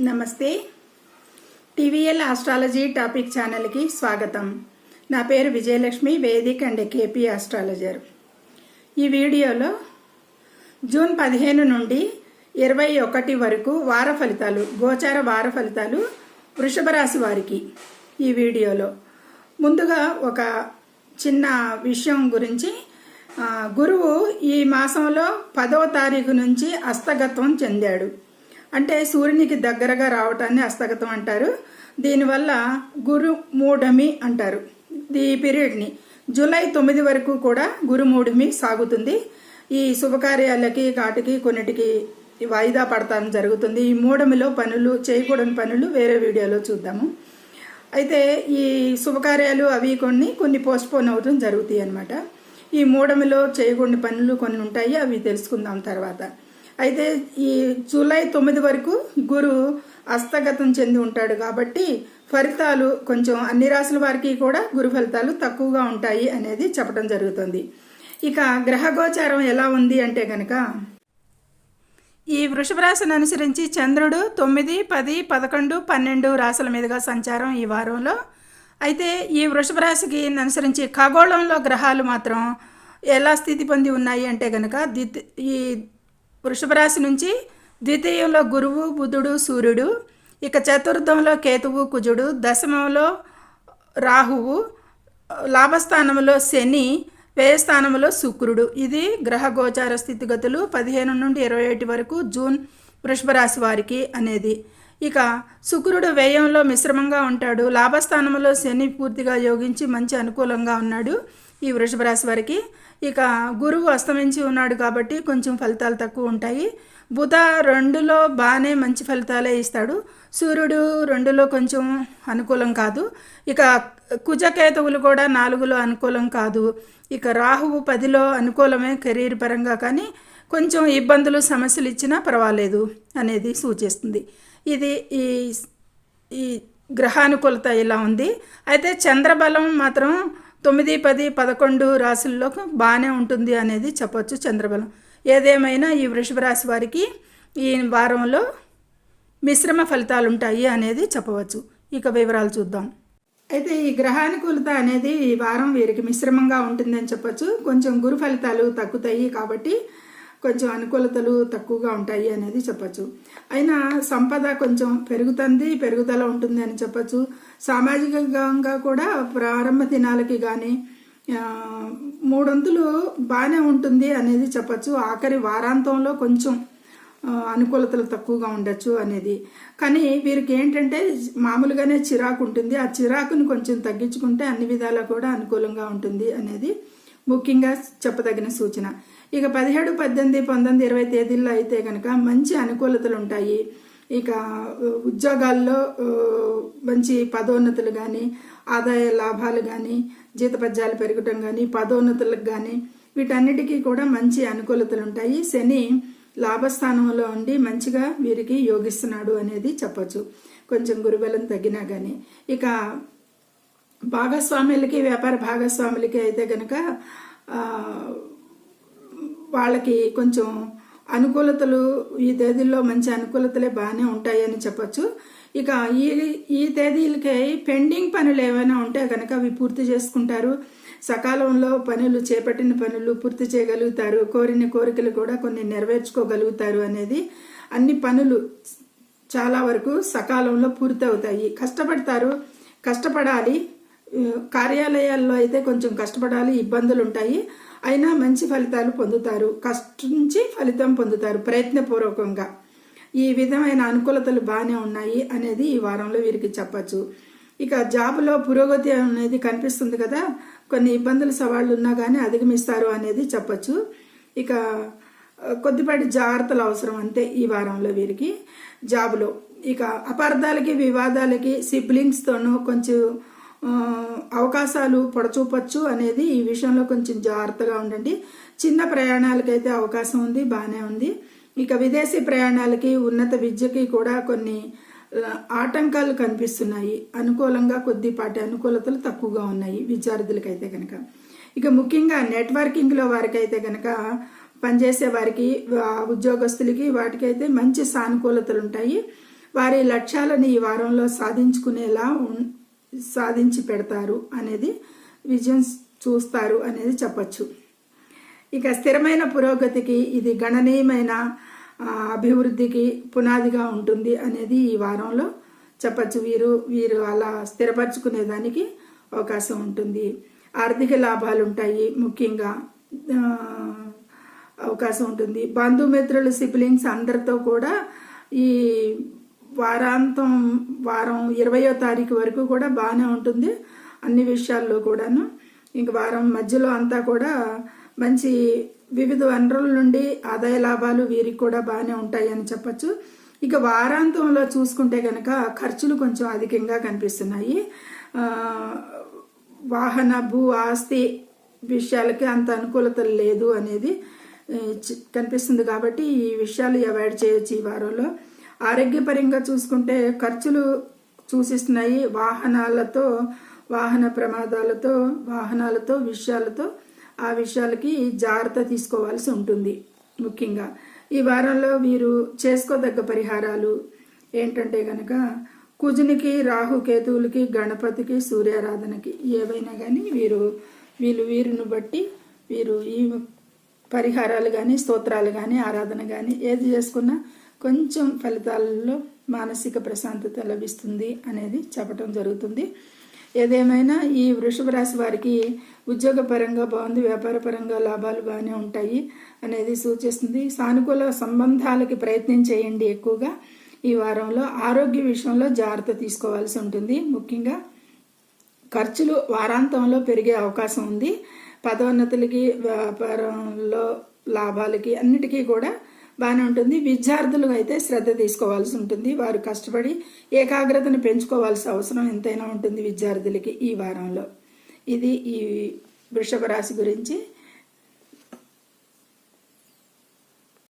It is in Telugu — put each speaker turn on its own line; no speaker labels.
నమస్తే. టీవీఎల్ ఆస్ట్రాలజీ టాపిక్ ఛానల్కి స్వాగతం. నా పేరు Vijayalakshmi, Vedic and KP astrologer. ఈ వీడియోలో జూన్ 15 నుండి 21 వరకు వార ఫలితాలు, గోచార వార ఫలితాలు వృషభ రాశి వారికి. ఈ వీడియోలో ముందుగా ఒక చిన్న విషయం గురించి. గురువు ఈ మాసంలో 10వ తారీఖు నుంచి హస్తగతం చెందాడు. అంటే సూర్యునికి దగ్గరగా రావటాన్ని హస్తగతం అంటారు. దీనివల్ల గురు మూఢమి అంటారు ఈ పీరియడ్ని. జూలై 9 వరకు కూడా గురు మూఢమి సాగుతుంది. ఈ శుభకార్యాలకి కాటికి కొన్నిటికి వాయిదా పడతాం జరుగుతుంది. ఈ మూఢమిలో పనులు, చేయకూడని పనులు వేరే వీడియోలో చూద్దాము. అయితే ఈ శుభకార్యాలు అవి కొన్ని పోస్ట్పోన్ అవటం జరుగుతాయి అన్నమాట. ఈ మూఢమిలో చేయకూడని పనులు కొన్ని ఉంటాయి, అవి తెలుసుకుందాం తర్వాత. అయితే ఈ జూలై 9 వరకు గురు హస్తగతం చెంది ఉంటాడు కాబట్టి ఫలితాలు కొంచెం అన్ని రాశుల వారికి కూడా గురు ఫలితాలు తక్కువగా ఉంటాయి అనేది చెప్పడం జరుగుతుంది. ఇక గ్రహ గోచారం ఎలా ఉంది అంటే కనుక, ఈ వృషభ రాశిని అనుసరించి చంద్రుడు 9, 10, 11, 12 రాశుల మీదుగా సంచారం ఈ వారంలో. అయితే ఈ వృషభ రాశికి అనుసరించి ఖగోళంలో గ్రహాలు మాత్రం ఎలా స్థితి పొంది ఉన్నాయి అంటే కనుక, ఈ వృషభ రాశి నుంచి ద్వితీయంలో గురువు, బుధుడు, సూర్యుడు, ఇక చతుర్థంలో కేతువు, కుజుడు, దశమంలో రాహువు, లాభస్థానంలో శని, వ్యయస్థానంలో శుక్రుడు. ఇది గ్రహ గోచార స్థితిగతులు 15 నుండి 21 వరకు జూన్ వృషభ రాశి వారికి అనేది. ఇక శుక్రుడు వ్యయంలో మిశ్రమంగా ఉంటాడు. లాభస్థానంలో శని పూర్తిగా యోగించి మంచి అనుకూలంగా ఉన్నాడు ఈ వృషభ రాశి వారికి. ఇక గురువు అస్తమించి ఉన్నాడు కాబట్టి కొంచెం ఫలితాలు తక్కువ ఉంటాయి. బుధ 2లో బాగానే మంచి ఫలితాలే ఇస్తాడు. సూర్యుడు 2లో కొంచెం అనుకూలం కాదు. ఇక కుజకేతువులు కూడా 4లో అనుకూలం కాదు. ఇక రాహువు 10లో అనుకూలమే కెరీర్ పరంగా, కానీ కొంచెం ఇబ్బందులు, సమస్యలు ఇచ్చినా పర్వాలేదు అనేది సూచిస్తుంది. ఇది ఈ గ్రహానుకూలత ఇలా ఉంది. అయితే చంద్రబలం మాత్రం 9, 10, 11 రాశుల్లో బాగానే ఉంటుంది అనేది చెప్పొచ్చు చంద్రబలం. ఏదేమైనా ఈ వృషభ రాశి వారికి ఈ వారంలో మిశ్రమ ఫలితాలు ఉంటాయి అనేది చెప్పవచ్చు. ఇక వివరాలు చూద్దాం. అయితే ఈ గ్రహానుకూలత అనేది ఈ వారం వీరికి మిశ్రమంగా ఉంటుందని చెప్పొచ్చు. కొంచెం గురు ఫలితాలు తగ్గుతాయి కాబట్టి కొంచెం అనుకూలతలు తక్కువగా ఉంటాయి అనేది చెప్పచ్చు. అయినా సంపద కొంచెం పెరుగుదల ఉంటుంది అని చెప్పచ్చు. సామాజికంగా కూడా ప్రారంభ దినాలకి కానీ 3 వంతులు బాగానే ఉంటుంది అనేది చెప్పచ్చు. ఆఖరి వారాంతంలో కొంచెం అనుకూలతలు తక్కువగా ఉండొచ్చు అనేది. కానీ వీరికి ఏంటంటే మామూలుగానే చిరాకు ఉంటుంది. ఆ చిరాకుని కొంచెం తగ్గించుకుంటే అన్ని విధాలా కూడా అనుకూలంగా ఉంటుంది అనేది ముఖ్యంగా చెప్పదగిన సూచన. ఇక 17, 18, 19, 20 తేదీల్లో అయితే కనుక మంచి అనుకూలతలు ఉంటాయి. ఇక ఉద్యోగాల్లో మంచి పదోన్నతులు కానీ, ఆదాయ లాభాలు కానీ, జీతపద్యాలు పెరగటం కానీ, పదోన్నతులకు కానీ వీటన్నిటికీ కూడా మంచి అనుకూలతలు ఉంటాయి. శని లాభస్థానంలో ఉండి మంచిగా వీరికి యోగిస్తున్నాడు అనేది చెప్పచ్చు, కొంచెం గురుబలం తగ్గినా కానీ. ఇక భాగస్వాములకి, వ్యాపార భాగస్వాములకి అయితే కనుక వాళ్ళకి కొంచెం అనుకూలతలు ఈ తేదీల్లో మంచి అనుకూలతలే బాగానే ఉంటాయి అని చెప్పచ్చు. ఇక ఈ తేదీలకి పెండింగ్ పనులు ఏమైనా ఉంటే కనుక అవి పూర్తి చేసుకుంటారు. సకాలంలో చేపట్టిన పనులు పూర్తి చేయగలుగుతారు. కోరిన కోరికలు కూడా కొన్ని నెరవేర్చుకోగలుగుతారు అనేది. అన్ని పనులు చాలా వరకు సకాలంలో పూర్తి అవుతాయి. కష్టపడాలి. కార్యాలయాల్లో అయితే కొంచెం కష్టపడాలి, ఇబ్బందులు ఉంటాయి. అయినా మంచి ఫలితాలు పొందుతారు. కష్టించి ఫలితం పొందుతారు ప్రయత్నపూర్వకంగా. ఈ విధమైన అనుకూలతలు బాగానే ఉన్నాయి అనేది ఈ వారంలో వీరికి చెప్పచ్చు. ఇక జాబ్లో పురోగతి అనేది కనిపిస్తుంది కదా. కొన్ని ఇబ్బందులు, సవాళ్ళు ఉన్నా కానీ అధిగమిస్తారు అనేది చెప్పచ్చు. ఇక కొద్దిపాటి జాగ్రత్తలు అవసరం అంతే ఈ వారంలో వీరికి జాబ్లో. ఇక అపార్థాలకి, వివాదాలకి సిబ్లింగ్స్తోనూ కొంచెం అవకాశాలు పొడచూపచ్చు అనేది ఈ విషయంలో కొంచెం జాగ్రత్తగా ఉండండి. చిన్న ప్రయాణాలకైతే అవకాశం ఉంది, బాగానే ఉంది. ఇక విదేశీ ప్రయాణాలకి, ఉన్నత విద్యకి కూడా కొన్ని ఆటంకాలు కనిపిస్తున్నాయి. అనుకూలంగా కొద్దిపాటి అనుకూలతలు తక్కువగా ఉన్నాయి విద్యార్థులకైతే కనుక. ఇక ముఖ్యంగా నెట్వర్కింగ్లో వారికైతే కనుక పనిచేసే వారికి, ఉద్యోగస్తులకి వాటికైతే మంచి సానుకూలతలు ఉంటాయి. వారి లక్ష్యాలను ఈ వారంలో సాధించి పెడతారు అనేది విజయం చూస్తారు అనేది చెప్పచ్చు. ఇక స్థిరమైన పురోగతికి ఇది గణనీయమైన అభివృద్ధికి పునాదిగా ఉంటుంది అనేది ఈ వారంలో చెప్పచ్చు. వీరు అలా స్థిరపరచుకునేదానికి అవకాశం ఉంటుంది. ఆర్థిక లాభాలు ఉంటాయి, ముఖ్యంగా అవకాశం ఉంటుంది. బంధుమిత్రులు, సిబ్లింగ్స్ అందరితో కూడా ఈ వారం 20వ తారీఖు వరకు కూడా బాగానే ఉంటుంది అన్ని విషయాల్లో కూడాను. ఇంక వారం మధ్యలో అంతా కూడా మంచి వివిధ వనరుల నుండి ఆదాయ లాభాలు వీరికి కూడా బాగానే ఉంటాయి అని చెప్పచ్చు. ఇక వారాంతంలో చూసుకుంటే కనుక ఖర్చులు కొంచెం అధికంగా కనిపిస్తున్నాయి. వాహన, భూ, ఆస్తి విషయాలకి అంత అనుకూలత లేదు అనేది కనిపిస్తుంది. కాబట్టి ఈ విషయాలు అవాయిడ్ చేయొచ్చు ఈ వారంలో. ఆరోగ్యపరంగా చూసుకుంటే ఖర్చులు సూచిస్తున్నాయి. వాహన ప్రమాదాలతో, వాహనాలతో ఆ విషయాలకి జాగ్రత్త తీసుకోవాల్సి ఉంటుంది. ముఖ్యంగా ఈ వారంలో వీరు చేసుకోదగ్గ పరిహారాలు ఏంటంటే గనక కుజునికి, రాహుకేతువులకి, గణపతికి, సూర్యారాధనకి ఏవైనా కానీ వీరిని బట్టి వీరు ఈ పరిహారాలు కానీ, స్తోత్రాలు కానీ, ఆరాధన కానీ ఏది చేసుకున్నా కొంచెం ఫలితాలలో మానసిక ప్రశాంతత లభిస్తుంది అనేది చెప్పడం జరుగుతుంది. ఏదేమైనా ఈ వృషభ రాశి వారికి ఉద్యోగపరంగా బాగుంది, వ్యాపారపరంగా లాభాలు బాగానే ఉంటాయి అనేది సూచిస్తుంది. సానుకూల సంబంధాలకి ప్రయత్నం చేయండి. ఎక్కువగా ఈ వారంలో ఆరోగ్య విషయంలో జాగ్రత్త తీసుకోవాల్సి ఉంటుంది. ముఖ్యంగా ఖర్చులు వారాంతంలో పెరిగే అవకాశం ఉంది. పదోన్నతులకి, వ్యాపారంలో లాభాలకి అన్నిటికీ కూడా బాగానే ఉంటుంది. విద్యార్థులు అయితే శ్రద్ధ తీసుకోవాల్సి ఉంటుంది. వారు కష్టపడి ఏకాగ్రతను పెంచుకోవాల్సిన అవసరం ఎంతైనా ఉంటుంది విద్యార్థులకి ఈ వారంలో. ఇది ఈ వృషభ రాశి గురించి